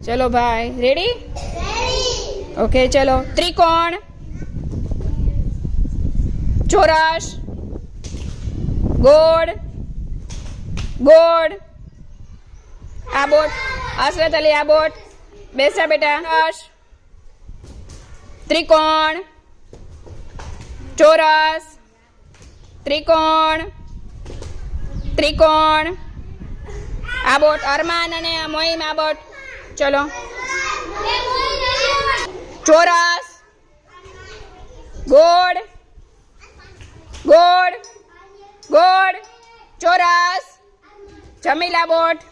चलो भाई ready okay चलो त्रिकोण चौरस गोल गोल आ बोट आश्रत अली आ बोट बेसा बेटा त्रिकोण चौरस त्रिकोण त्रिकोण आ बोट अरमान अने मोहिम आ बोट चलो चौरस गोल गोल गोल चौरस जमीला बोट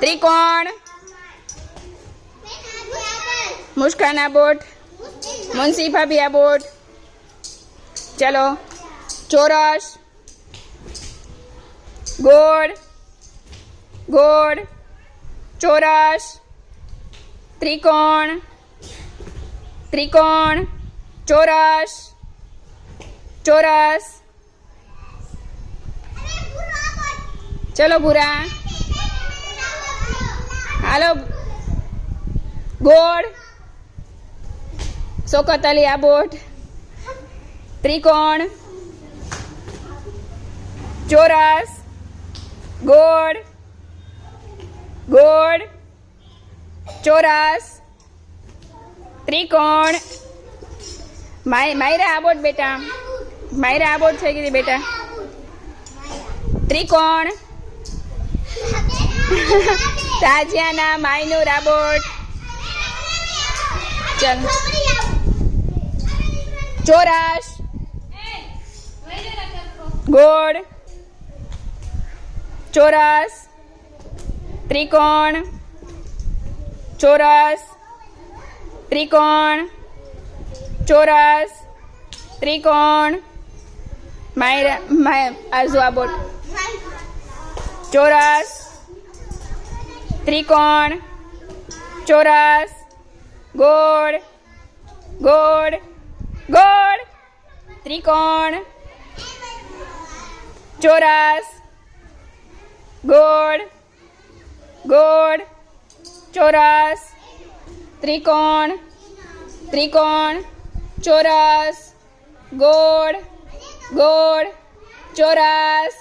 त्रिकोण मुस्कान आ बोट मुंशी भाभी आ बोट चलो चौरस गोल गोल चौरस त्रिकोण त्रिकोण चौरस चौरस चलो बुरा हालो गोल शौकत अली आ बोट त्रिकोण चौरस गोल गोल चौरस त्रिकोण मायरा आबोट बेटा मायरा आबोट है कि बेटा त्रिकोण ताजियाना मायनूर आबोट चल चौरस गोल चौरस त्रिकोण चौरस त्रिकोण चौरस त्रिकोण मायरा आजू आबोट चौरस त्रिकोण चौरस गोल गोल गोल त्रिकोण चौरस गोल गोल चौरस त्रिकोण त्रिकोण चौरस गोल गोल चौरस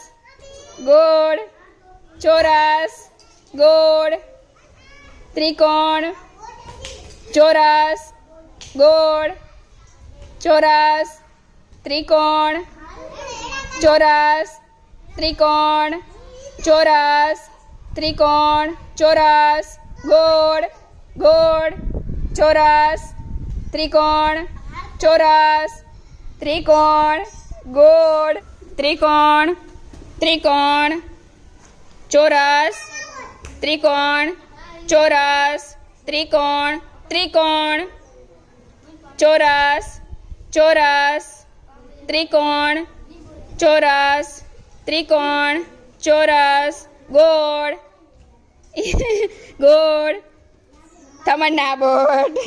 गोल चौरस गोल त्रिकोण चौरस गोल चौरस त्रिकोण चौरस त्रिकोण चौरस त्रिकोण चौरस गोल गोल चौरस त्रिकोण चौरस त्रिकोण गोल त्रिकोण त्रिकोण चौरस त्रिकोण चौरस त्रिकोण त्रिकोण चौरस चौरस त्रिकोण चौरस त्रिकोण चौरस गोल गोल तमन्ना बोट